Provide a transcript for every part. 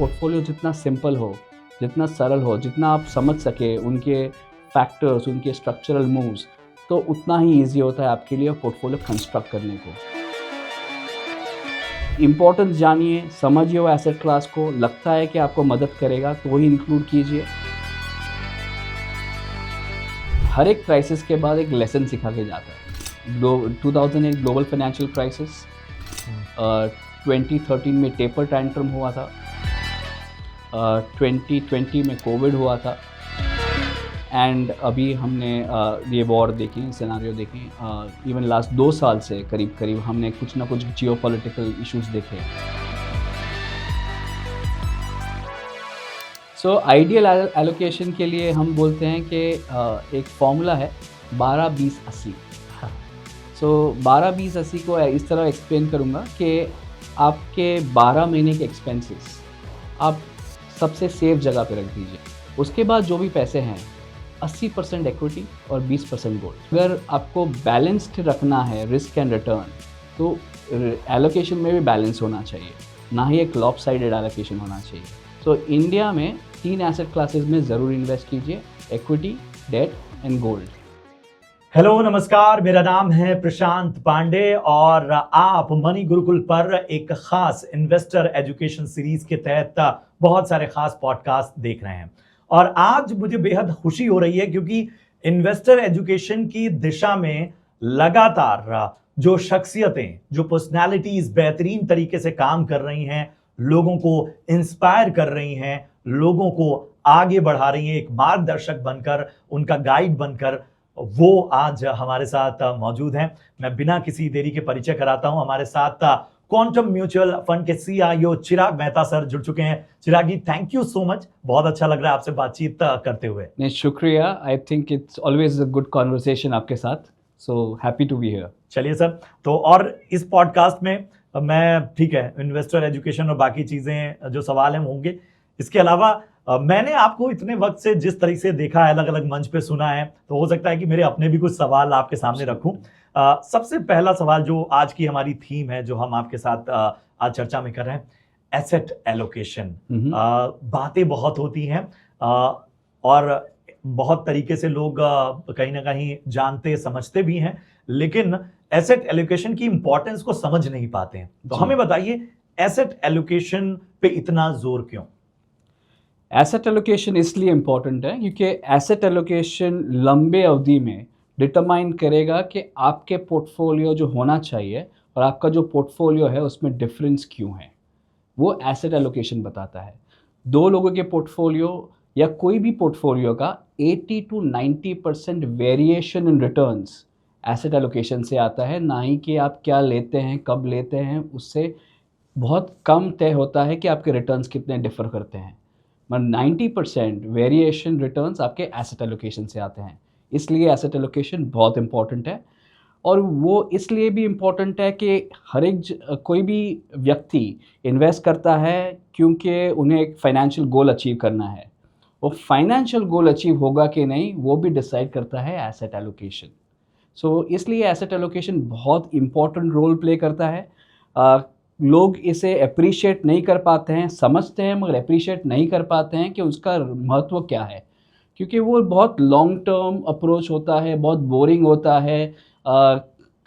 Portfolio जितना simple हो, जितना सरल हो, जितना आप समझ सके उनके फैक्टर्स, उनके स्ट्रक्चरल मूव्स, तो उतना ही ईजी होता है आपके लिए पोर्टफोलियो कंस्ट्रक्ट करने को। इम्पोर्टेंस जानिए, समझिए वो एसेट क्लास को, लगता है कि आपको मदद करेगा तो वही इंक्लूड कीजिए। हर एक क्राइसिस के बाद एक लेसन सिखा के जाता है। 2008 ग्लोबल फाइनेंशियल क्राइसिस, 2013 में टेपर टैंट्रम हुआ था, 2020 में कोविड हुआ था, एंड अभी हमने ये वॉर देखी, सिनारियो देखे। इवन लास्ट 2 साल से करीब हमने कुछ ना कुछ जियोपॉलिटिकल इश्यूज देखे। सो आइडियल एलोकेशन के लिए हम बोलते हैं कि एक फॉर्मूला है 12-20-80। सो 12-20-80 को इस तरह एक्सप्लेन करूँगा कि आपके 12 महीने के एक्सपेंसेस आप सबसे सेफ जगह पे रख दीजिए। उसके बाद जो भी पैसे हैं 80% इक्विटी और 20% गोल्ड। अगर आपको बैलेंस्ड रखना है रिस्क एंड रिटर्न, तो एलोकेशन में भी बैलेंस होना चाहिए, ना ही एक लॉपसाइडेड एलोकेशन होना चाहिए। तो इंडिया में 3 एसेट क्लासेस में ज़रूर इन्वेस्ट कीजिए, equity, debt and gold. Hello नमस्कार, मेरा नाम है प्रशांत पांडे और आप मनी गुरुकुल पर एक खास इन्वेस्टर एजुकेशन सीरीज के तहत बहुत सारे खास पॉडकास्ट देख रहे हैं। और आज मुझे बेहद खुशी हो रही है क्योंकि इन्वेस्टर एजुकेशन की दिशा में लगातार जो शख्सियतें, जो पर्सनालिटीज बेहतरीन तरीके से काम कर रही हैं, लोगों को इंस्पायर कर रही हैं, लोगों को आगे बढ़ा रही हैं, एक मार्गदर्शक बनकर, उनका गाइड बनकर, वो आज हमारे साथ मौजूद हैं। मैं बिना किसी देरी के परिचय कराता हूं। हमारे साथ क्वांटम म्यूचुअल फंड के सीईओ चिराग मेहता सर जुड़ चुके हैं। चिराग जी, थैंक यू सो मच, बहुत अच्छा लग रहा है आपसे बातचीत करते हुए। नहीं, शुक्रिया। I think it's always a good conversation आपके साथ, so happy to be here. चलिए सर, तो और इस पॉडकास्ट में मैं, ठीक है, इन्वेस्टर एजुकेशन और बाकी चीजें जो सवाल हैं होंगे। इसके अलावा मैंने आपको इतने वक्त से जिस तरीके से देखा है, अलग अलग मंच पे सुना है, तो हो सकता है कि मेरे अपने भी कुछ सवाल आपके सामने रखूं। सबसे पहला सवाल जो आज की हमारी थीम है, जो हम आपके साथ आज चर्चा में कर रहे हैं, एसेट एलोकेशन। बातें बहुत होती हैं और बहुत तरीके से लोग कहीं ना कहीं जानते समझते भी हैं, लेकिन एसेट एलोकेशन की इंपॉर्टेंस को समझ नहीं पाते हैं। तो हमें बताइए, एसेट एलोकेशन पे इतना जोर क्यों? एसेट एलोकेशन इसलिए इम्पॉर्टेंट है क्योंकि एसेट एलोकेशन लंबे अवधि में डिटरमाइन करेगा कि आपके पोर्टफोलियो जो होना चाहिए और आपका जो पोर्टफोलियो है उसमें डिफरेंस क्यों है, वो एसेट एलोकेशन बताता है। 2 लोगों के पोर्टफोलियो या कोई भी पोर्टफोलियो का 80-90% variation in returns asset allocation से आता है, ना ही कि आप क्या लेते हैं, कब लेते हैं। उससे बहुत कम तय होता है कि आपके रिटर्न्स कितने डिफर करते हैं, मगर 90% वेरिएशन रिटर्न्स आपके एसेट एलोकेशन से आते हैं। इसलिए एसेट एलोकेशन बहुत इंपॉर्टेंट है। और वो इसलिए भी इम्पॉर्टेंट है कि हर एक कोई भी व्यक्ति इन्वेस्ट करता है क्योंकि उन्हें एक फाइनेंशियल गोल अचीव करना है। वो फाइनेंशियल गोल अचीव होगा कि नहीं, वो भी डिसाइड करता है एसेट एलोकेशन। सो इसलिए एसेट एलोकेशन बहुत इम्पॉर्टेंट रोल प्ले करता है। लोग इसे अप्रिशिएट नहीं कर पाते हैं, समझते हैं मगर अप्रिशिएट नहीं कर पाते हैं कि उसका महत्व क्या है, क्योंकि वो बहुत लॉन्ग टर्म अप्रोच होता है, बहुत बोरिंग होता है।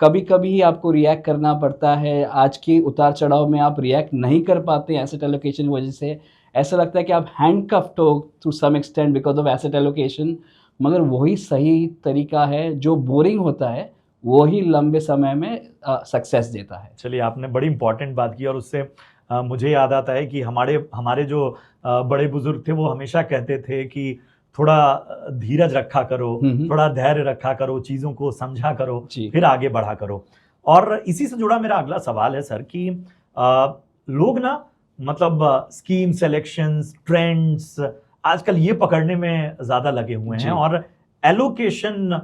कभी कभी आपको रिएक्ट करना पड़ता है, आज की उतार चढ़ाव में आप रिएक्ट नहीं कर पाते एसेट एलोकेशन की वजह से। ऐसा लगता है कि आप हैंडकफ्ड हो to some extent because of asset allocation, मगर वही सही तरीका है। जो बोरिंग होता है वही लंबे समय में सक्सेस देता है। चलिए, आपने बड़ी इंपॉर्टेंट बात की और उससे मुझे याद आता है कि हमारे जो बड़े बुजुर्ग थे वो हमेशा कहते थे कि थोड़ा धीरज रखा करो, थोड़ा धैर्य रखा करो, चीज़ों को समझा करो, फिर आगे बढ़ा करो। और इसी से जुड़ा मेरा अगला सवाल है सर कि लोग ना, मतलब स्कीम सिलेक्शंस, ट्रेंड्स आजकल ये पकड़ने में ज़्यादा लगे हुए हैं और एलोकेशन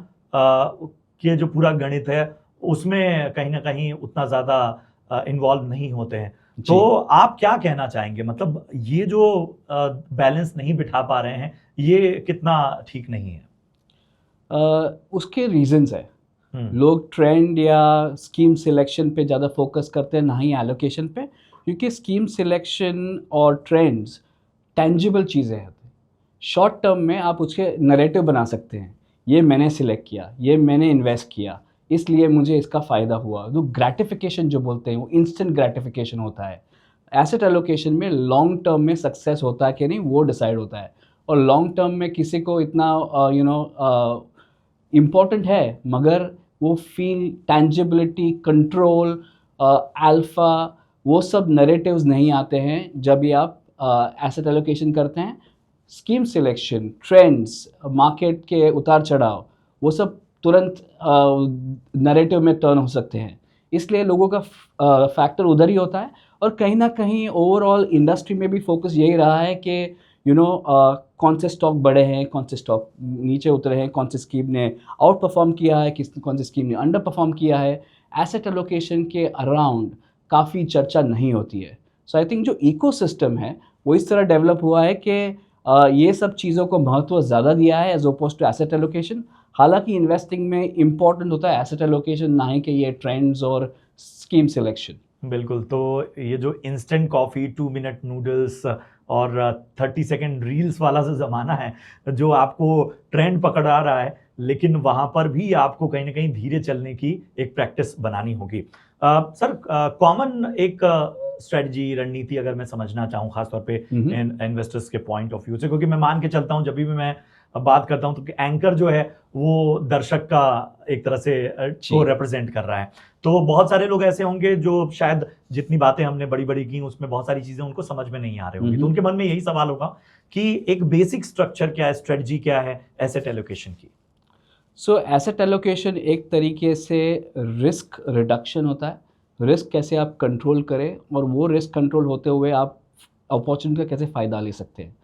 के जो पूरा गणित है उसमें कहीं ना कहीं उतना ज़्यादा इन्वॉल्व नहीं होते हैं। तो आप क्या कहना चाहेंगे, मतलब ये जो बैलेंस नहीं बिठा पा रहे हैं, ये कितना ठीक नहीं है? उसके रीजंस है। लोग ट्रेंड या स्कीम सिलेक्शन पे ज़्यादा फोकस करते हैं, ना ही एलोकेशन पे। क्योंकि स्कीम सिलेक्शन और ट्रेंड्स टेंजिबल चीज़ें हैं। शॉर्ट टर्म में आप उसके नैरेटिव बना सकते हैं, ये मैंने सिलेक्ट किया, ये मैंने इन्वेस्ट किया, इसलिए मुझे इसका फ़ायदा हुआ। जो ग्रैटिफिकेशन जो बोलते हैं वो इंस्टेंट ग्रैटिफिकेशन होता है। एसेट एलोकेशन में लॉन्ग टर्म में सक्सेस होता है कि नहीं वो डिसाइड होता है। और लॉन्ग टर्म में किसी को इतना इम्पॉर्टेंट है, मगर वो फील टेंजिबिलिटी, कंट्रोल, अल्फ़ा, वो सब नैरेटिव्स नहीं आते हैं जब ये आप एसेट एलोकेशन करते हैं। स्कीम सिलेक्शन, ट्रेंड्स, मार्केट के उतार चढ़ाव, वो सब तुरंत नैरेटिव में टर्न हो सकते हैं। इसलिए लोगों का फैक्टर उधर ही होता है। और कहीं ना कहीं ओवरऑल इंडस्ट्री में भी फोकस यही रहा है कि कौन से स्टॉक बढ़े हैं, कौन से स्टॉक नीचे उतरे हैं, कौन सी स्कीम ने आउट परफॉर्म किया है, कौन सी स्कीम ने अंडर परफॉर्म किया है। एसेट एलोकेशन के अराउंड काफ़ी चर्चा नहीं होती है। सो आई थिंक जो इकोसिस्टम है वो इस तरह डेवलप हुआ है कि ये सब चीज़ों को महत्व ज़्यादा दिया है as oppose to asset allocation. हालांकि इन्वेस्टिंग में इम्पॉर्टेंट होता है एसेट एलोकेशन, ना ही कि ये ट्रेंड्स और स्कीम सिलेक्शन। बिल्कुल। तो ये जो इंस्टेंट कॉफ़ी, 2 मिनट नूडल्स और 30 सेकेंड रील्स वाला जो ज़माना है, जो आपको ट्रेंड पकड़ा रहा है, लेकिन वहाँ पर भी आपको कहीं ना कहीं धीरे चलने की एक प्रैक्टिस बनानी होगी। सर, कॉमन एक स्ट्रेटजी, रणनीति अगर मैं समझना चाहूँ खासतौर पे इन्वेस्टर्स के पॉइंट ऑफ व्यू से, क्योंकि मैं मान के चलता हूँ जब भी मैं बात करता हूँ तो एंकर जो है वो दर्शक का एक तरह से को रिप्रेजेंट कर रहा है। तो बहुत सारे लोग ऐसे होंगे जो शायद जितनी बातें हमने बड़ी बड़ी की उसमें बहुत सारी चीजें उनको समझ में नहीं आ रही होंगी, तो उनके मन में यही सवाल होगा कि एक बेसिक स्ट्रक्चर क्या है, स्ट्रेटजी क्या है एसेट एलोकेशन की। सो एसेट एलोकेशन एक तरीके से रिस्क रिडक्शन होता है। रिस्क कैसे आप कंट्रोल करें और वो रिस्क कंट्रोल होते हुए आप अपॉर्चुनिटी का कैसे फ़ायदा ले सकते हैं।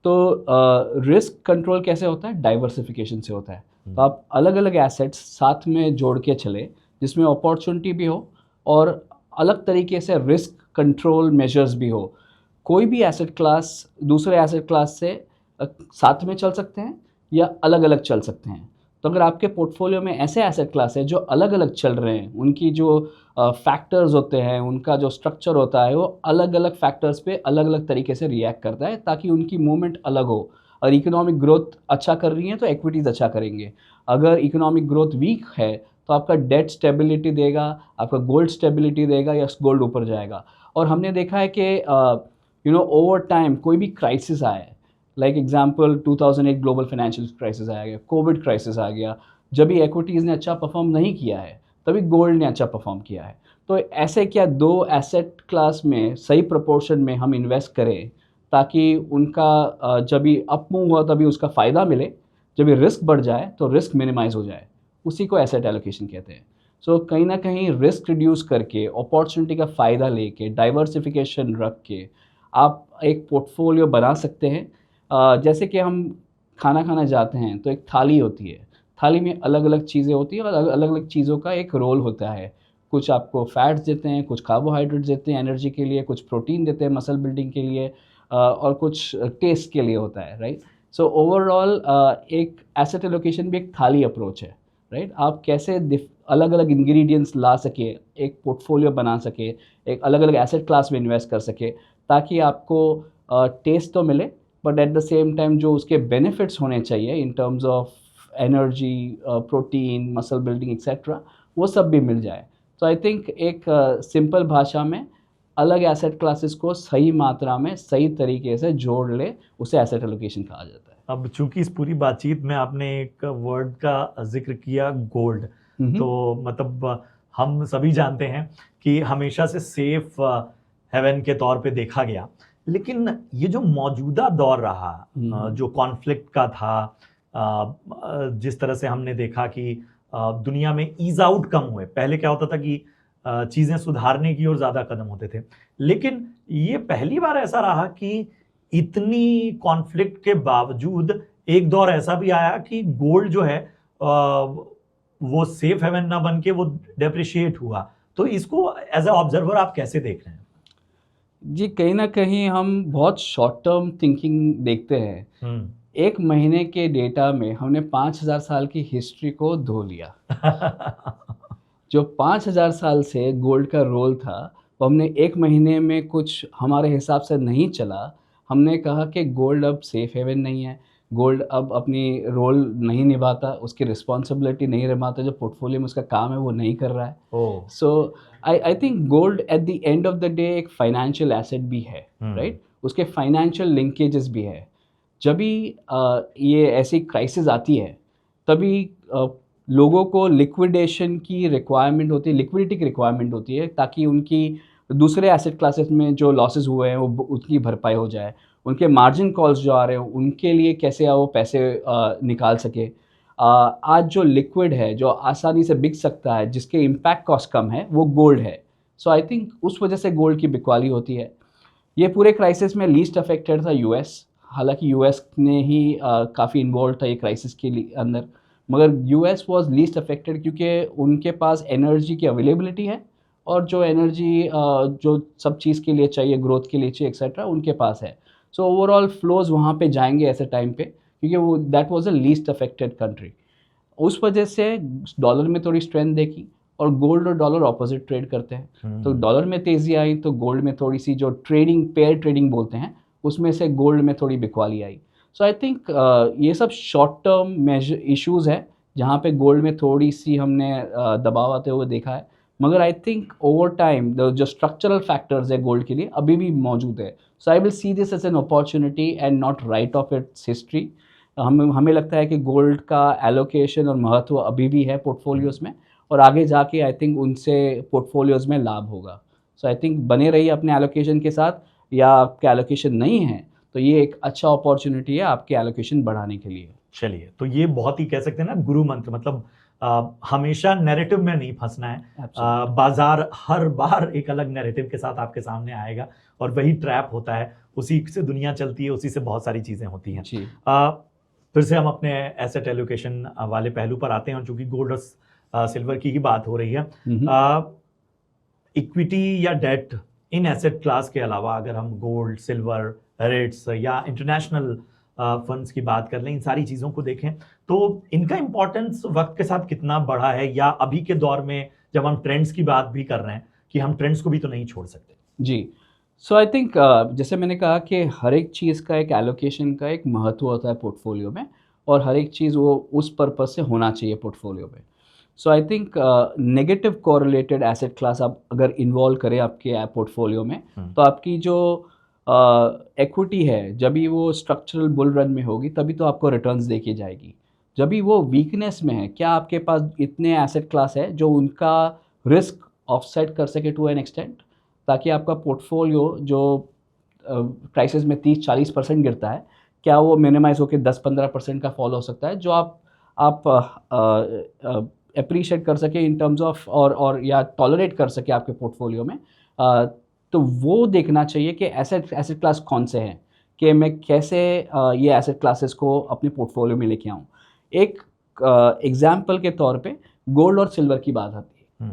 तो रिस्क कंट्रोल कैसे होता है, डाइवर्सिफिकेशन से होता है। तो आप अलग अलग एसेट्स साथ में जोड़ के चले जिसमें अपॉर्चुनिटी भी हो और अलग तरीके से रिस्क कंट्रोल मेजर्स भी हो। कोई भी एसेट क्लास दूसरे एसेट क्लास से साथ में चल सकते हैं या अलग अलग चल सकते हैं। तो अगर आपके पोर्टफोलियो में ऐसे एसेट क्लास है जो अलग अलग चल रहे हैं, उनकी जो फैक्टर्स होते हैं, उनका जो स्ट्रक्चर होता है वो अलग अलग फैक्टर्स पे अलग अलग तरीके से रिएक्ट करता है ताकि उनकी मूवमेंट अलग हो। और इकोनॉमिक ग्रोथ अच्छा कर रही है तो एक्विटीज़ अच्छा करेंगे। अगर इकोनॉमिक ग्रोथ वीक है तो आपका डेट स्टेबिलिटी देगा, आपका गोल्ड स्टेबिलिटी देगा या गोल्ड ऊपर जाएगा। और हमने देखा है कि ओवर टाइम कोई भी क्राइसिस आए, like example 2008 global financial crisis आ गया, कोविड क्राइसिस आ गया, जब भी एक्विटीज़ ने अच्छा परफॉर्म नहीं किया है तभी गोल्ड ने अच्छा परफॉर्म किया है। तो ऐसे क्या दो एसेट क्लास में सही प्रोपोर्शन में हम इन्वेस्ट करें ताकि उनका जब भी अप मूव हुआ तभी उसका फ़ायदा मिले, जब भी रिस्क बढ़ जाए तो रिस्क मिनिमाइज़ हो जाए, उसी को एसेट एलोकेशन कहते हैं। सो कहीं ना कहीं रिस्क रिड्यूस करके अपॉर्चुनिटी का फ़ायदा लेके डाइवर्सिफिकेशन रख के आप एक पोर्टफोलियो बना सकते हैं। जैसे कि हम खाना खाना जाते हैं तो एक थाली होती है, थाली में अलग अलग चीज़ें होती हैं और अलग अलग चीज़ों का एक रोल होता है। कुछ आपको फैट्स देते हैं, कुछ कार्बोहाइड्रेट्स देते हैं एनर्जी के लिए, कुछ प्रोटीन देते हैं मसल बिल्डिंग के लिए, और कुछ टेस्ट के लिए होता है, राइट। सो ओवरऑल एक एसेट एलोकेशन भी एक थाली अप्रोच है, राइट। आप कैसे अलग अलग इंग्रेडिएंट्स ला सके, एक पोर्टफोलियो बना सके, एक अलग अलग एसेट क्लास में इन्वेस्ट कर सके ताकि आपको टेस्ट तो मिले but at the same time जो उसके बेनिफिट्स होने चाहिए इन terms of energy, protein, muscle building etcetera, वो सब भी मिल जाए। तो आई थिंक एक सिंपल भाषा में अलग एसेट क्लासेस को सही मात्रा में सही तरीके से जोड़ ले, उसे एसेट एलोकेशन कहा जाता है। अब चूंकि इस पूरी बातचीत में आपने एक वर्ड का जिक्र किया, गोल्ड, तो मतलब हम सभी जानते हैं कि हमेशा से सेफ हेवन के तौर पे देखा गया, लेकिन ये जो मौजूदा दौर रहा जो कॉन्फ्लिक्ट का था, जिस तरह से हमने देखा कि दुनिया में ईज आउट कम हुए, पहले क्या होता था कि चीजें सुधारने की ओर ज्यादा कदम होते थे, लेकिन ये पहली बार ऐसा रहा कि इतनी कॉन्फ्लिक्ट के बावजूद एक दौर ऐसा भी आया कि गोल्ड जो है वो सेफ हेवन ना बन के वो डेप्रिशिएट हुआ। तो इसको एज अ ऑब्जर्वर आप कैसे देख रहे हैं? जी, कहीं ना कहीं हम बहुत शॉर्ट टर्म थिंकिंग देखते हैं। एक महीने के डेटा में हमने 5000 साल की हिस्ट्री को धो लिया। जो 5000 साल से गोल्ड का रोल था तो हमने 1 महीने में कुछ हमारे हिसाब से नहीं चला, हमने कहा कि गोल्ड अब सेफ हेवन नहीं है, गोल्ड अब अपनी रोल नहीं निभाता, उसकी रिस्पॉन्सिबिलिटी नहीं निभाता, जो पोर्टफोलियो में उसका काम है वो नहीं कर रहा है। Oh. So I think gold at the end of the day एक फाइनेंशियल एसेट भी है, राइट? उसके फाइनेंशियल लिंकेजेस भी है। जब भी ये ऐसी क्राइसिस आती है, तभी लोगों को लिक्विडेशन की रिक्वायरमेंट होती है, लिक्विडिटी की रिक्वायरमेंट होती है, ताकि उनकी दूसरे एसेट क्लासेस में जो लॉसेस हुए हैं वो उसकी भरपाई हो जाए। उनके मार्जिन कॉल्स जो आ रहे हैं उनके लिए कैसे वो पैसे निकाल सके। आज जो लिक्विड है, जो आसानी से बिक सकता है, जिसके इम्पैक्ट कॉस्ट कम है, वो गोल्ड है। सो आई थिंक उस वजह से गोल्ड की बिकवाली होती है। ये पूरे क्राइसिस में लीस्ट अफेक्टेड था यूएस। हालांकि यूएस ने ही काफ़ी इन्वॉल्व था ये क्राइसिस के अंदर, मगर यूएस वाज लीस्ट अफेक्टेड क्योंकि उनके पास एनर्जी की अवेलेबिलिटी है, और जो एनर्जी जो सब चीज़ के लिए चाहिए, ग्रोथ के लिए चाहिए एक्सेट्रा, उनके पास है। सो ओवरऑल फ्लोज वहाँ पे जाएंगे ऐसे टाइम पे, क्योंकि वो that was a least affected country. उस वजह से डॉलर में थोड़ी स्ट्रेंथ देखी, और गोल्ड और डॉलर ऑपोजिट ट्रेड करते हैं। तो डॉलर में तेज़ी आई तो गोल्ड में थोड़ी सी, जो ट्रेडिंग पेयर ट्रेडिंग बोलते हैं, उसमें से गोल्ड में थोड़ी बिकवाली आई। सो आई थिंक ये सब शॉर्ट टर्म मेजर इश्यूज़ है, जहाँ पे गोल्ड में थोड़ी सी हमने दबाव आते हुए देखा है। मगर आई थिंक ओवर टाइम जो स्ट्रक्चरल फैक्टर्स है गोल्ड के लिए अभी भी मौजूद है। So I will see this as an opportunity and not write off its history. हमें लगता है कि गोल्ड का एलोकेशन और महत्व अभी भी है पोर्टफोलियोज़ में, और आगे जाके आई थिंक उनसे पोर्टफोलियोज़ में लाभ होगा। सो आई थिंक बने रहिए अपने एलोकेशन के साथ, या आपके एलोकेशन नहीं है तो ये एक अच्छा अपॉर्चुनिटी है आपके एलोकेशन बढ़ाने के लिए। चलिए, तो ये बहुत ही कह सकते हैं ना गुरु मंत्र, मतलब हमेशा नैरेटिव में नहीं फंसना है। Absolutely. बाजार हर बार एक अलग नैरेटिव के साथ आपके सामने आएगा, और वही ट्रैप होता है, उसी से दुनिया चलती है, उसी से बहुत सारी चीजें होती हैं। जी। फिर से हम अपने एसेट एलोकेशन वाले पहलू पर आते हैं, और चूंकि गोल्ड और सिल्वर की ही बात हो रही है, इक्विटी या डेट इन एसेट क्लास के अलावा अगर हम गोल्ड, सिल्वर, रेट्स या इंटरनेशनल फंड्स की बात कर लें, इन सारी चीज़ों को देखें, तो इनका इंपॉर्टेंस वक्त के साथ कितना बढ़ा है, या अभी के दौर में जब हम ट्रेंड्स की बात भी कर रहे हैं कि हम ट्रेंड्स को भी तो नहीं छोड़ सकते। जी। सो आई थिंक जैसे मैंने कहा कि हर एक चीज़ का एक एलोकेशन का एक महत्व होता है पोर्टफोलियो में, और हर एक चीज़ वो उस पर्पज़ से होना चाहिए पोर्टफोलियो में। So I think negative correlated asset class आप अगर इन्वॉल्व करें आपके पोर्टफोलियो में, तो आपकी जो इक्विटी है, जब भी वो स्ट्रक्चरल बुल रन में होगी तभी तो आपको रिटर्न्स देखी जाएगी। जब भी वो वीकनेस में है, क्या आपके पास इतने एसेट क्लास है जो उनका रिस्क ऑफसेट कर सके टू एन एक्सटेंट, ताकि आपका पोर्टफोलियो जो क्राइसिस में 30-40% गिरता है, क्या वो मिनिमाइज होकर 10-15% का फॉल हो सकता है, जो आप अप्रिशिएट कर सके इन टर्म्स ऑफ, और या टॉलरेट कर सके आपके पोर्टफोलियो में। तो वो देखना चाहिए कि एसेट क्लास कौन से हैं, कि मैं कैसे ये एसेट क्लासेस को अपने पोर्टफोलियो में लेके आऊँ। एक एग्जाम्पल के तौर पे गोल्ड और सिल्वर की बात आती है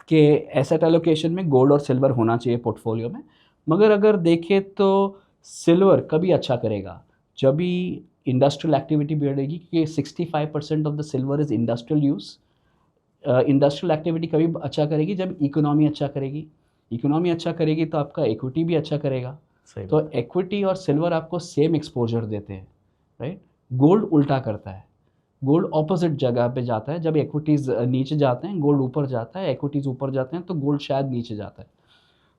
कि एसेट एलोकेशन में गोल्ड और सिल्वर होना चाहिए पोर्टफोलियो में, मगर अगर देखें तो सिल्वर कभी अच्छा करेगा जब भी इंडस्ट्रियल एक्टिविटी बढ़ेगी, क्योंकि 65% of the silver is industrial use. Industrial activity कभी अच्छा करेगी जब इकोनॉमी अच्छा करेगी। इकोनॉमी अच्छा करेगी तो आपका इक्विटी भी अच्छा करेगा। तो इक्विटी और सिल्वर आपको सेम एक्सपोजर देते हैं, राइट? गोल्ड उल्टा करता है, गोल्ड ऑपोजिट जगह पे जाता है। जब इक्विटीज़ नीचे जाते हैं गोल्ड ऊपर जाता है, इक्विटीज़ ऊपर जाते हैं तो गोल्ड शायद नीचे जाता है।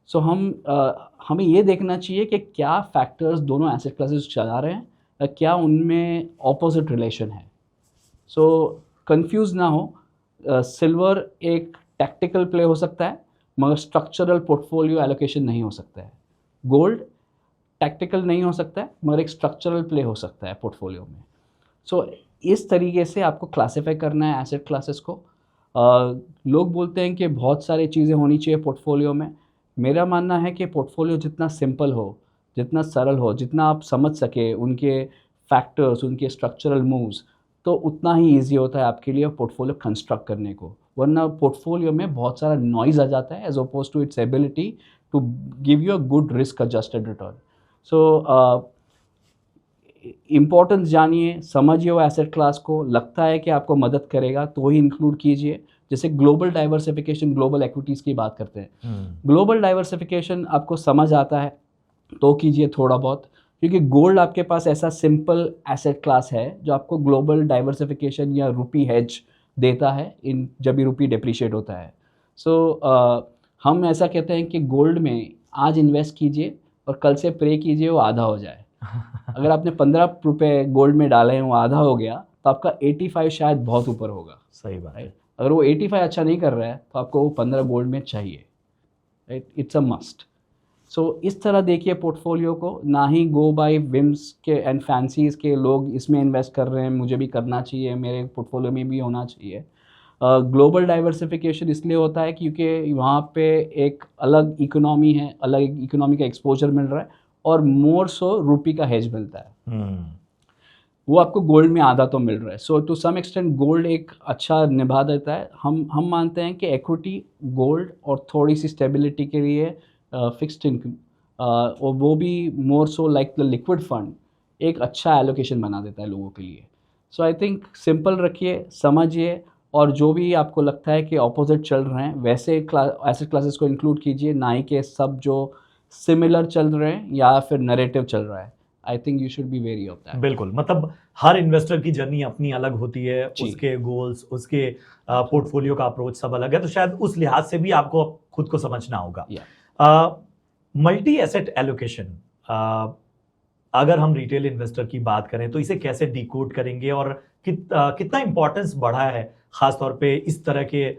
सो हमें ये देखना चाहिए कि क्या फैक्टर्स दोनों एसेट क्लासेस चला रहे हैं, क्या उनमें ऑपोजिट रिलेशन है। सो कंफ्यूज ना हो, सिल्वर एक टैक्टिकल प्ले हो सकता है, मगर स्ट्रक्चरल पोर्टफोलियो एलोकेशन नहीं हो सकता है। गोल्ड टैक्टिकल नहीं हो सकता है, मगर एक स्ट्रक्चरल प्ले हो सकता है पोर्टफोलियो में। सो इस तरीके से आपको क्लासीफाई करना है एसेट क्लासेस को। लोग बोलते हैं कि बहुत सारी चीज़ें होनी चाहिए पोर्टफोलियो में। मेरा मानना है कि पोर्टफोलियो जितना सिंपल हो, जितना सरल हो, जितना आप समझ सके उनके फैक्टर्स, उनके स्ट्रक्चरल मूव्स, तो उतना ही ईजी होता है आपके लिए पोर्टफोलियो कंस्ट्रक्ट करने को। वरना पोर्टफोलियो में बहुत सारा नॉइज़ आ जाता है as oppose to its ability to give you a good risk adjusted return. So importance जानिए, समझिए वो एसेट क्लास को, लगता है कि आपको मदद करेगा तो ही इंक्लूड कीजिए, जैसे ग्लोबल डाइवर्सिफिकेशन, ग्लोबल एक्विटीज़ की बात करते हैं। ग्लोबल डाइवर्सिफिकेशन आपको समझ आता है तो कीजिए थोड़ा बहुत, क्योंकि गोल्ड आपके पास ऐसा सिंपल एसेट क्लास है जो आपको ग्लोबल डाइवर्सिफिकेशन या रुपी हेज देता है इन जब भी रुपी डिप्रिशिएट होता है। सो हम ऐसा कहते हैं कि गोल्ड में आज इन्वेस्ट कीजिए और कल से प्रे कीजिए वो आधा हो जाए। अगर आपने 15 रुपये गोल्ड में डाले हैं वो आधा हो गया तो आपका 85 शायद बहुत ऊपर होगा। सही बात है। राइट, अगर वो 85 अच्छा नहीं कर रहा है तो आपको वो 15 गोल्ड में चाहिए। Right, it's a must. So इस तरह देखिए पोर्टफोलियो को, ना ही गो बाय विम्स के एंड फैंसीज़ के लोग इसमें इन्वेस्ट कर रहे हैं मुझे भी करना चाहिए, मेरे पोर्टफोलियो में भी होना चाहिए। ग्लोबल डाइवर्सिफिकेशन इसलिए होता है क्योंकि वहाँ पे एक अलग इकोनॉमी है, अलग इकोनॉमी का एक्सपोजर मिल रहा है और मोर सो रुपी का हेज मिलता है। वो आपको गोल्ड में आधा तो मिल रहा है। सो टू सम एक्सटेंट गोल्ड एक अच्छा निभा देता है। हम मानते हैं कि एक्विटी, गोल्ड और थोड़ी सी स्टेबिलिटी के लिए फिक्स्ड इनकम, और वो भी more so like the liquid fund, एक अच्छा एलोकेशन बना देता है लोगों के लिए। सो आई थिंक सिंपल रखिए, समझिए, और जो भी आपको लगता है कि ऑपोजिट चल रहे हैं वैसे एसेट क्लासेस को इंक्लूड कीजिए, ना ही कि सब जो सिमिलर चल रहे हैं या फिर नरेटिव चल रहा है। I think you should be very of that. बिल्कुल, मतलब हर इन्वेस्टर की जर्नी अपनी अलग होती है, जी। उसके गोल्स, उसके पोर्टफोलियो का अप्रोच सब अलग है, तो शायद उस लिहाज से भी आपको खुद को समझना होगा। मल्टी एसेट एलोकेशन, अगर हम रिटेल इन्वेस्टर की बात करें तो इसे कैसे डिकोड करेंगे और कितना इंपॉर्टेंस बढ़ा है खासतौर पे इस तरह के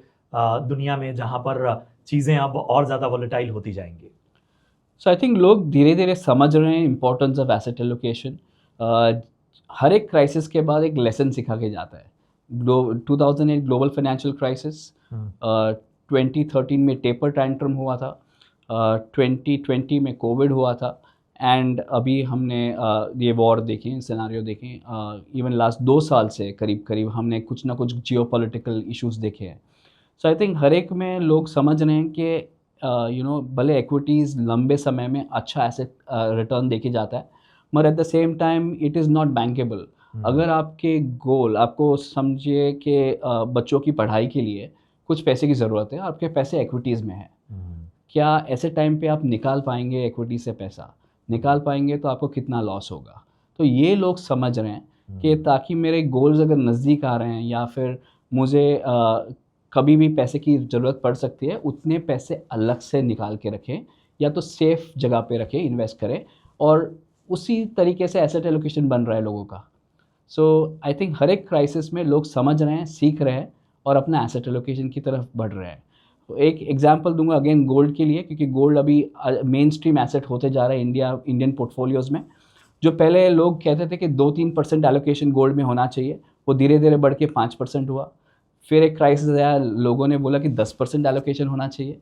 दुनिया में जहां पर चीजें अब और ज्यादा वॉलेटाइल होती जाएंगी। सो आई थिंक लोग धीरे धीरे समझ रहे हैं इंपॉर्टेंस ऑफ एसेट एलोकेशन। हर एक क्राइसिस के बाद एक लेसन सिखा के जाता है। 2008 ग्लोबल फाइनेंशियल क्राइसिस, 2013 में टेपर टैंट्रम हुआ था, 2020 में कोविड हुआ था, एंड अभी हमने ये वॉर देखें, सिनारियो देखें, इवन लास्ट 2 साल से करीब करीब हमने कुछ ना कुछ जियोपॉलिटिकल इश्यूज़ देखे हैं। सो आई थिंक हर एक में लोग समझ रहे हैं कि भले एक्विटीज़ लंबे समय में अच्छा एसेट रिटर्न देके जाता है, मगर eight the same time it is not bankable. अगर आपके गोल, आपको समझिए कि बच्चों की पढ़ाई के लिए कुछ पैसे की ज़रूरत है, आपके पैसे एक्विटीज़ में है, क्या ऐसे टाइम पे आप निकाल पाएंगे एक्विटी से पैसा? निकाल पाएंगे तो आपको कितना लॉस होगा? तो ये लोग समझ रहे हैं कि ताकि मेरे गोल्स अगर नज़दीक आ रहे हैं या फिर मुझे कभी भी पैसे की ज़रूरत पड़ सकती है, उतने पैसे अलग से निकाल के रखें या तो सेफ़ जगह पे रखें, इन्वेस्ट करें, और उसी तरीके से एसेट एलोकेशन बन रहा है लोगों का। सो आई थिंक हर एक क्राइसिस में लोग समझ रहे हैं, सीख रहे हैं और अपना एसेट एलोकेशन की तरफ बढ़ रहे हैं। तो एक एग्जांपल दूंगा अगेन गोल्ड के लिए, क्योंकि गोल्ड अभी मेन स्ट्रीम एसेट होते जा रहा है इंडियन पोर्टफोलियोज़ में। जो पहले लोग कहते थे कि 2-3% एलोकेशन गोल्ड में होना चाहिए, वो धीरे धीरे बढ़ के 5% हुआ। फिर एक क्राइसिस आया, लोगों ने बोला कि 10% एलोकेशन होना चाहिए।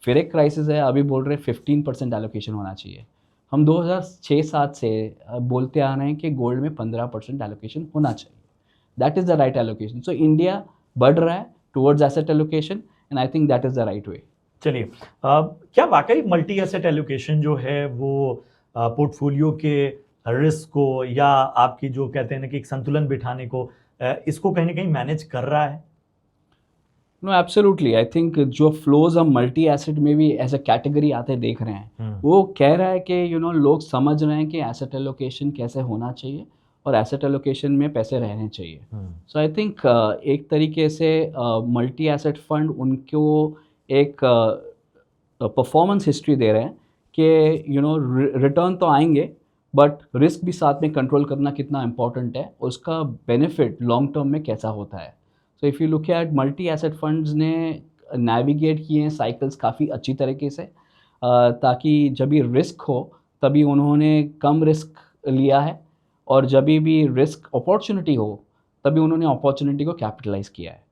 फिर एक क्राइसिस आया, अभी बोल रहे हैं 15% एलोकेशन होना चाहिए। हम 2006-07 से बोलते आ रहे हैं कि गोल्ड में 15% एलोकेशन होना चाहिए। That is the right allocation. So India बढ़ रहा है towards asset allocation and I think that is the right वे। चलिए, क्या वाकई मल्टी एसेट एलोकेशन जो है वो पोर्टफोलियो के रिस्क को या आपकी जो कहते हैं ना कि एक संतुलन बिठाने को, इसको कहीं ना कहीं मैनेज कर रहा है? No, absolutely. आई थिंक जो फ्लोज हम मल्टी एसेट में भी एज अ कैटेगरी आते देख रहे हैं, वो कह रहा है कि लोग समझ रहे हैं कि एसेट एलोकेशन कैसे होना चाहिए और एसेट एलोकेशन में पैसे रहने चाहिए। सो आई थिंक एक तरीके से मल्टी एसेट फंड उनको एक परफॉर्मेंस हिस्ट्री दे रहे हैं कि रिटर्न तो आएंगे बट रिस्क भी साथ में कंट्रोल करना कितना इंपॉर्टेंट है, उसका बेनिफिट लॉन्ग टर्म में कैसा होता है। So if you look at multi asset funds ने नेविगेट किए हैं साइकिल्स काफ़ी अच्छी तरीके से, ताकि जब भी रिस्क हो तभी उन्होंने कम रिस्क लिया है, और जब भी रिस्क अपॉर्चुनिटी हो तभी उन्होंने अपॉर्चुनिटी को कैपिटलाइज किया है।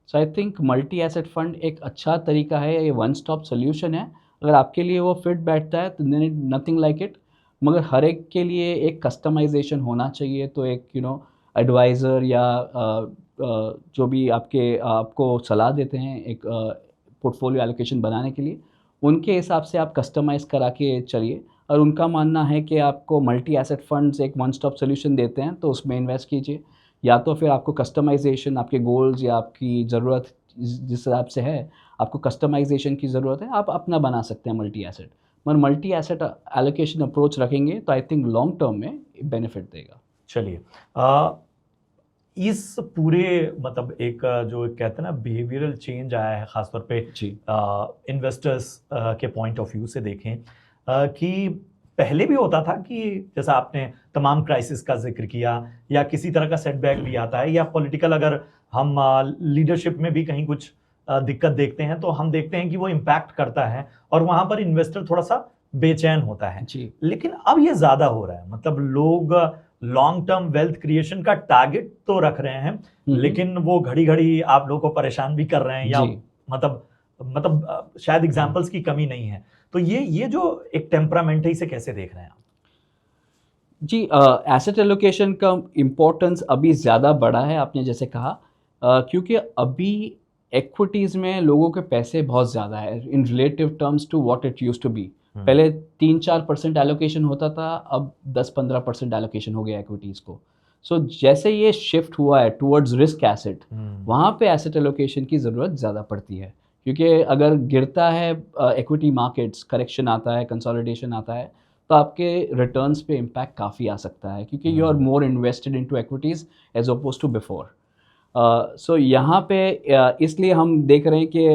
So I think multi asset fund एक अच्छा तरीका है, ये वन स्टॉप सोल्यूशन है। अगर आपके लिए वो फिट बैठता है तो नथिंग लाइक इट, मगर हर एक के लिए एक कस्टमाइजेशन होना चाहिए। तो एक एडवाइज़र या जो भी आपको सलाह देते हैं एक पोर्टफोलियो एलोकेशन बनाने के लिए, उनके हिसाब से आप कस्टमाइज़ करा के चलिए। और उनका मानना है कि आपको मल्टी एसेट फंड्स एक वन स्टॉप सोल्यूशन देते हैं तो उसमें इन्वेस्ट कीजिए, या तो फिर आपको कस्टमाइजेशन आपके गोल्स या आपकी ज़रूरत जिस हिसाब से है, आपको कस्टमाइजेशन की ज़रूरत है, आप अपना बना सकते हैं मल्टी एसेट। मगर मल्टी एसेट एलोकेशन अप्रोच रखेंगे तो आई थिंक लॉन्ग टर्म में बेनिफिट देगा। चलिए, इस पूरे मतलब एक जो कहते हैं ना बिहेवियरल चेंज आया है खासतौर पे जी। इन्वेस्टर्स के पॉइंट ऑफ व्यू से देखें कि पहले भी होता था कि जैसा आपने तमाम क्राइसिस का जिक्र किया या किसी तरह का सेटबैक भी आता है या पॉलिटिकल अगर हम लीडरशिप में भी कहीं कुछ दिक्कत देखते हैं तो हम देखते हैं कि वो इम्पैक्ट करता है और वहां पर इन्वेस्टर थोड़ा सा बेचैन होता है। जी। लेकिन अब ये ज्यादा हो रहा है, मतलब लोग लॉन्ग टर्म वेल्थ क्रिएशन का टारगेट तो रख रहे हैं लेकिन वो घड़ी घड़ी आप लोगों को परेशान भी कर रहे हैं या जी। मतलब शायद एग्जांपल्स की कमी नहीं है। तो ये जो एक टेम्परामेंट है इसे कैसे देख रहे हैं आप? जी, एसेट एलोकेशन का इम्पोर्टेंस अभी ज़्यादा बढ़ा है, आपने जैसे कहा, क्योंकि अभी इक्विटीज़ में लोगों के पैसे बहुत ज़्यादा है in relative terms to what it used to be. पहले 3-4% एलोकेशन होता था, अब 10-15% एलोकेशन हो गया इक्विटीज़ को। सो जैसे ये शिफ्ट हुआ है टुवर्ड्स रिस्क एसेट, वहाँ पे एसेट एलोकेशन की ज़रूरत ज़्यादा पड़ती है, क्योंकि अगर गिरता है इक्विटी मार्केट्स, करेक्शन आता है, कंसोलिडेशन आता है, तो आपके रिटर्न्स पे इम्पैक्ट काफ़ी आ सकता है, क्योंकि you are more invested into equities as oppose to before. So यहाँ पे इसलिए हम देख रहे हैं कि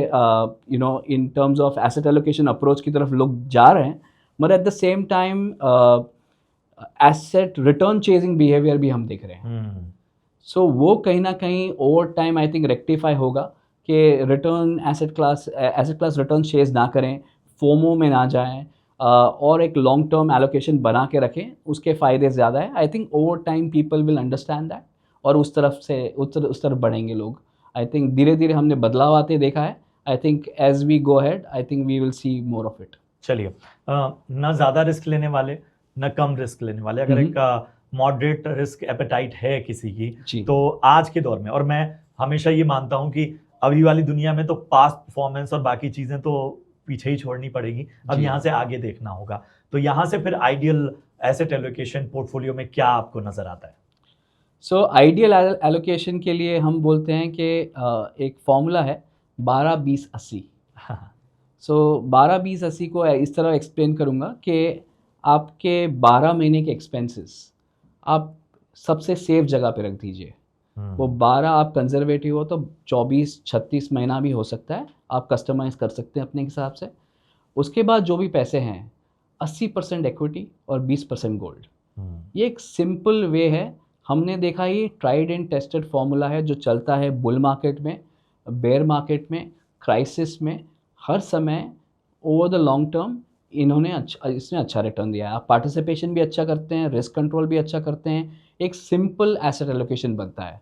you know in terms of asset allocation approach की तरफ लोग जा रहे हैं, but at the same time asset return chasing behaviour भी हम देख रहे हैं। सो वो कहीं ना कहीं over time I think rectify होगा कि return asset class return chase ना करें, फोमो में ना जाएं, और एक लॉन्ग टर्म एलोकेशन बना के रखें, उसके फ़ायदे ज़्यादा है। I think over time people will understand that और उस तरफ बढ़ेंगे लोग। आई थिंक धीरे धीरे हमने बदलाव आते देखा है। I think as we go ahead I think we will see more of it. चलिए, ना ज़्यादा रिस्क लेने वाले ना कम रिस्क लेने वाले, अगर एक मॉडरेट रिस्क एपेटाइट है किसी की तो आज के दौर में, और मैं हमेशा ये मानता हूँ कि अभी वाली दुनिया में तो पास्ट परफॉर्मेंस और बाकी चीज़ें तो पीछे ही छोड़नी पड़ेगी, अब यहाँ से आगे देखना होगा। तो यहाँ से फिर आइडियल एसेट एलोकेशन पोर्टफोलियो में क्या आपको नज़र आता है? सो आइडियल एलोकेशन के लिए हम बोलते हैं कि एक फॉर्मूला है 12-20-80। सो 12-20-80 को इस तरह एक्सप्लेन करूँगा कि आपके 12 महीने के एक्सपेंसेस आप सबसे सेफ जगह पे रख दीजिए। वो 12 आप कंजर्वेटिव हो तो 24-36 महीना भी हो सकता है, आप कस्टमाइज़ कर सकते हैं अपने हिसाब से। उसके बाद जो भी पैसे हैं 80% इक्विटी और 20% गोल्ड। ये एक सिंपल वे है, हमने देखा ये ट्राइड एंड टेस्टेड फार्मूला है जो चलता है बुल मार्केट में, बेयर मार्केट में, क्राइसिस में, हर समय ओवर द लॉन्ग टर्म इसने अच्छा रिटर्न दिया है। आप पार्टिसिपेशन भी अच्छा करते हैं, रिस्क कंट्रोल भी अच्छा करते हैं, एक सिंपल एसेट एलोकेशन बनता है।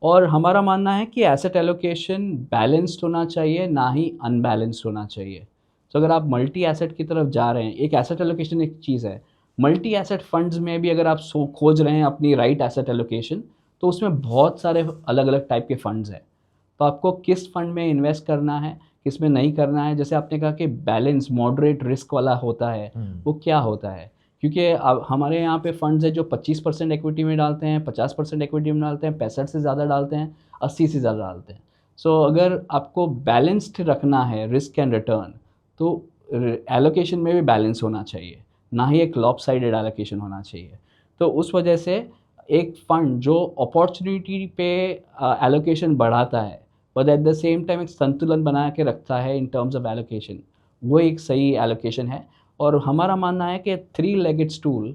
और हमारा मानना है कि एसेट एलोकेशन बैलेंस्ड होना चाहिए, ना ही अनबैलेंस्ड होना चाहिए। तो अगर आप मल्टी एसेट की तरफ जा रहे हैं, एक एसेट एलोकेशन एक चीज़ है, मल्टी एसेट फंड्स में भी अगर आप खोज रहे हैं अपनी राइट एसेट एलोकेशन, तो उसमें बहुत सारे अलग अलग टाइप के फंड्स हैं। तो आपको किस फंड में इन्वेस्ट करना है, किस में नहीं करना है, जैसे आपने कहा कि बैलेंस मॉडरेट रिस्क वाला होता है, वो क्या होता है? क्योंकि अब हमारे यहाँ पे फंड्स है जो 25% इक्विटी में डालते हैं, 50% इक्विटी में डालते हैं, 65 से ज़्यादा डालते हैं, 80 से ज़्यादा डालते हैं। सो अगर आपको बैलेंस्ड रखना है रिस्क एंड रिटर्न, तो एलोकेशन में भी बैलेंस होना चाहिए, ना ही एक लॉपसाइडेड एलोकेशन होना चाहिए। तो उस वजह से एक फ़ंड जो अपॉर्चुनिटी पे एलोकेशन बढ़ाता है, but at the same time एक संतुलन बना के रखता है इन टर्म्स ऑफ एलोकेशन, वो एक सही एलोकेशन है। और हमारा मानना है कि 3 legged stool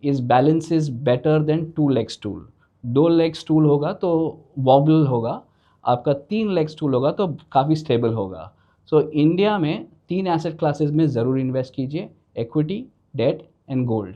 is balance is better than 2 leg stool. 2 leg stool होगा तो वॉबल होगा, आपका 3 लेग स्टूल होगा तो काफ़ी स्टेबल होगा। सो इंडिया में 3 एसेट क्लासेस में ज़रूर इन्वेस्ट कीजिए, इक्विटी, डेट एंड गोल्ड।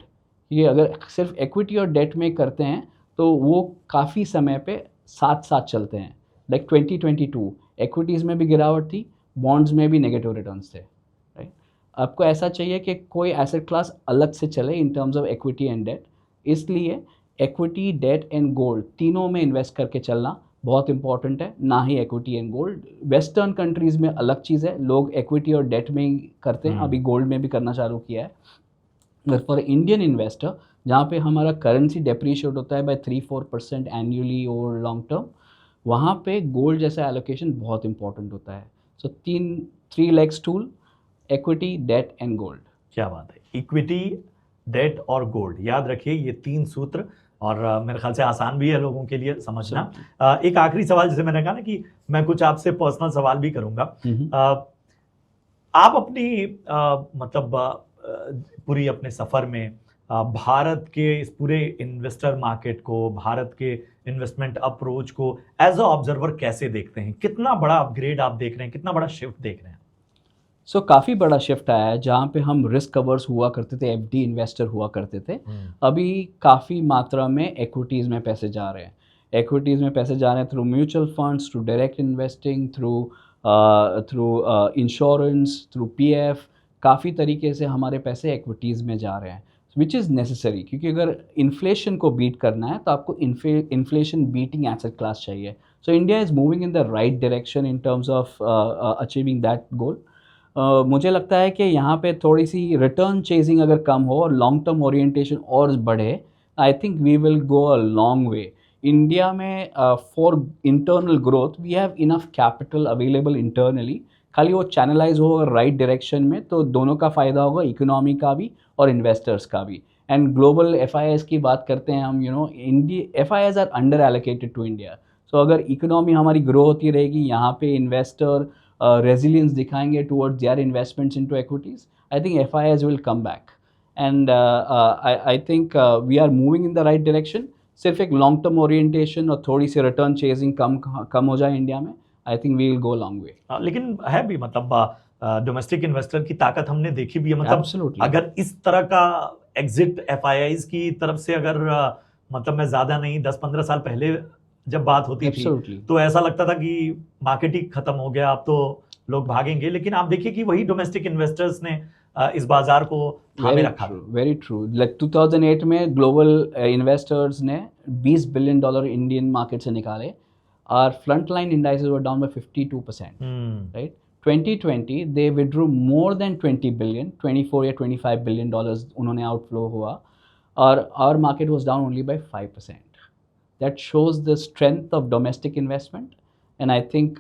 ये अगर सिर्फ इक्विटी और डेट में करते हैं तो वो काफ़ी समय पे साथ साथ चलते हैं। लाइक 2022 इक्विटीज़ में भी गिरावट थी, बॉन्ड्स में भी नेगेटिव रिटर्न्स थे, राइट? आपको ऐसा चाहिए कि कोई एसेट क्लास अलग से चले in terms of equity and debt, इसलिए इक्विटी, डेट एंड गोल्ड तीनों में इन्वेस्ट करके चलना बहुत इंपॉर्टेंट है, ना ही equity and gold. Western countries में अलग चीज़ है, लोग इक्विटी और डेट में ही करते हैं, अभी गोल्ड में भी करना चालू किया है। बट फॉर इंडियन इन्वेस्टर, जहाँ पे हमारा करेंसी डेप्रीशिएट होता है by 3-4% annually over long term, वहाँ पे गोल्ड जैसा एलोकेशन बहुत इंपॉर्टेंट होता है. So 3 legs stool, equity, debt and gold. क्या बात है, इक्विटी, डेट और गोल्ड, याद रखिए ये 3 सूत्र, और मेरे ख्याल से आसान भी है लोगों के लिए समझना। एक आखिरी सवाल, जैसे मैंने कहा ना कि मैं कुछ आपसे पर्सनल सवाल भी करूंगा। आप अपनी मतलब पूरी अपने सफर में भारत के इस पूरे इन्वेस्टर मार्केट को, भारत के इन्वेस्टमेंट अप्रोच को एज अ ऑब्जर्वर कैसे देखते हैं? कितना बड़ा अपग्रेड आप देख रहे हैं, कितना बड़ा शिफ्ट देख रहे हैं? सो काफ़ी बड़ा शिफ्ट आया है. जहाँ पे हम रिस्क कवर्स हुआ करते थे, एफडी इन्वेस्टर हुआ करते थे, अभी काफ़ी मात्रा में एक्विटीज़ में पैसे जा रहे हैं. एक्विटीज़ में पैसे जा रहे हैं through mutual funds, through direct investing, through insurance, through PF. काफ़ी तरीके से हमारे पैसे एक्विटीज़ में जा रहे हैं, विच इज़ नेसेसरी. क्योंकि अगर इन्फ्लेशन को बीट करना है तो आपको इन्फ्लेशन बीटिंग एसेट क्लास चाहिए. So India is moving in the right direction in terms of achieving that goal. मुझे लगता है कि यहाँ पे थोड़ी सी रिटर्न चेजिंग अगर कम हो और लॉन्ग टर्म ओरिएंटेशन और बढ़े, I think we will go a long way. India में for internal growth we have enough capital available internally. खाली वो चैनलाइज हो राइट डायरेक्शन में तो दोनों का फ़ायदा होगा, इकोनॉमी का भी और इन्वेस्टर्स का भी. एंड ग्लोबल एफआईआईज की बात करते हैं हम, India FIIs are under allocated to India. So अगर इकोनॉमी हमारी ग्रो होती रहेगी, यहाँ पे इन्वेस्टर resilience दिखाएंगे towards their investments into equities, I think FIIs will come back. And I think we are moving in the right direction. सिर्फ एक long term orientation और थोड़ी सी रिटर्न चेजिंग कम हो जाए इंडिया में, I think we will go long way. लेकिन है भी, मतलब डोमेस्टिक इन्वेस्टर की ताकत हमने देखी भी है. मतलब Absolutely. अगर इस तरह का एग्जिट एफआईआईज की तरफ से अगर मतलब मैं ज्यादा नहीं 10-15 साल पहले जब बात होती Absolutely. थी तो ऐसा लगता था कि मार्केट ही खत्म हो गया, अब तो लोग भागेंगे. लेकिन आप देखिए कि वही डोमेस्टिक इन्वेस्टर्स ने इस बाजार को थामे रखा. Very true. लाइक 2008 में ग्लोबल इन्वेस्टर्स ने $20 बिलियन इंडियन मार्केट से निकाले. Our front line indices were down by 52%. Right. 2020 they withdrew more than 20 billion, 24 या 25 बिलियन डॉलर्स उन्होंने आउटफ्लो हुआ, और our market was down only by 5%. That shows the strength of domestic investment, and I think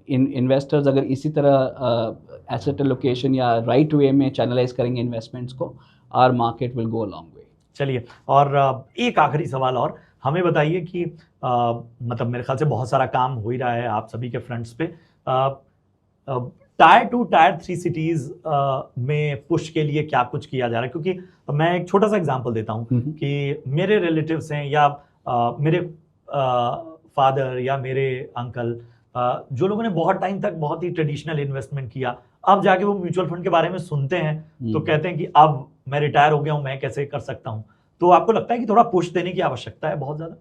in investors अगर इसी तरह asset allocation या right way में channelize करेंगे investments को, our market will go a long way. चलिए, और एक आखिरी सवाल और हमें बताइए कि मतलब मेरे ख्याल से बहुत सारा काम हो ही रहा है आप सभी के फ्रंट्स पे. टायर 2 टायर 3 सिटीज में पुश के लिए क्या कुछ किया जा रहा है? क्योंकि मैं एक छोटा सा एग्जांपल देता हूँ कि मेरे रिलेटिव्स हैं या मेरे फादर या मेरे अंकल, जो लोगों ने बहुत टाइम तक बहुत ही ट्रेडिशनल इन्वेस्टमेंट किया, अब जाके वो म्यूचुअल फंड के बारे में सुनते हैं तो कहते हैं कि अब मैं रिटायर हो गया हूं, मैं कैसे कर सकता हूं. तो आपको लगता है कि थोड़ा पुश देने की आवश्यकता है? बहुत ज्यादा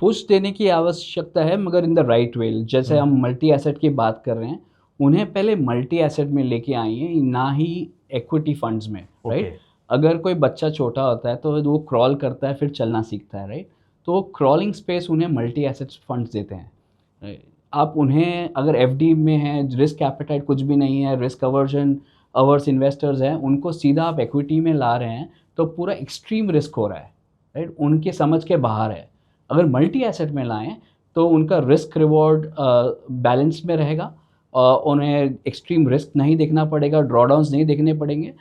पुश देने की आवश्यकता है, मगर इन द राइट वे. जैसे हम मल्टी एसेट की बात कर रहे हैं, उन्हें पहले मल्टी एसेट में लेके आइए, ना ही एक्विटी फंड्स में. राइट. अगर कोई बच्चा छोटा होता है तो वो क्रॉल करता है, फिर चलना सीखता है. राइट. तो क्रॉलिंग स्पेस उन्हें मल्टी एसेट फंड्स देते हैं. आप उन्हें अगर एफडी में है, रिस्क एपेटाइट कुछ भी नहीं है, रिस्क अवर्जन अवर्स इन्वेस्टर्स हैं, उनको सीधा आप एक्विटी में ला रहे हैं तो पूरा एक्सट्रीम रिस्क हो रहा है. राइट. उनके समझ के बाहर है. अगर मल्टी एसेट में लाएं तो उनका रिस्क रिवॉर्ड बैलेंस में रहेगा, उन्हें एक्सट्रीम रिस्क नहीं देखना पड़ेगा, ड्रॉडाउन्स नहीं देखने पड़ेंगे.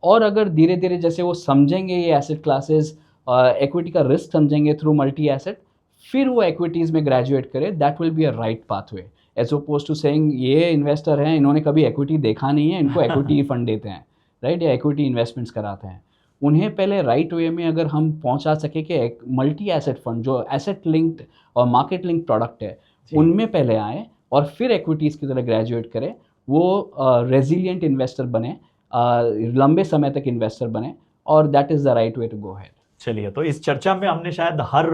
और अगर धीरे धीरे जैसे वो समझेंगे ये एसेट क्लासेस, एक्विटी का रिस्क समझेंगे थ्रू मल्टी एसेट, फिर वो एक्विटीज़ में ग्रेजुएट करें, that will be a right pathway, as oppose to saying ये इन्वेस्टर हैं, इन्होंने कभी एक्विटी देखा नहीं है, इनको एक्विटी फंड देते हैं. राइट. या एक्विटी इन्वेस्टमेंट्स कराते हैं. उन्हें पहले राइट वे में अगर हम पहुंचा सके कि एक मल्टी एसेट फंड जो एसेट लिंक्ड और मार्केट लिंक्ड प्रोडक्ट है, उनमें पहले आए और फिर एक्विटीज़ की तरह ग्रेजुएट करें, वो रेजिलियंट इन्वेस्टर बने, लंबे समय तक इन्वेस्टर बने, और that is the right way to go head. चलिए, तो इस चर्चा में हमने शायद हर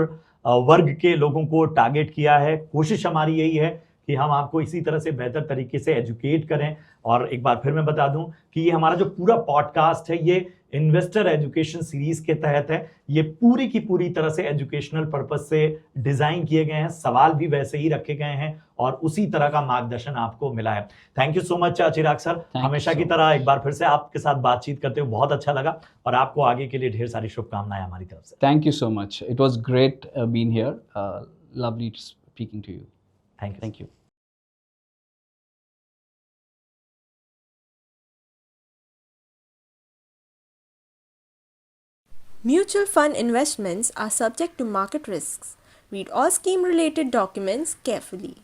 वर्ग के लोगों को टारगेट किया है. कोशिश हमारी यही है कि हम आपको इसी तरह से बेहतर तरीके से एजुकेट करें. और एक बार फिर मैं बता दूं कि ये हमारा जो पूरा पॉडकास्ट है, ये इन्वेस्टर एजुकेशन सीरीज के तहत है. ये पूरी की पूरी तरह से एजुकेशनल पर्पस से डिजाइन किए गए हैं. सवाल भी वैसे ही रखे गए हैं और उसी तरह का मार्गदर्शन आपको मिला है. Thank you so much Chirag sir. हमेशा की तरह एक बार फिर से आपके साथ बातचीत करते हुए बहुत अच्छा लगा, और आपको आगे के लिए ढेर सारी शुभकामनाएं हमारी तरफ से. Thank you so much. It was great being here. Lovely speaking to you. Thank you. Thank you. Mutual fund investments are subject to market risks. Read all scheme related documents carefully.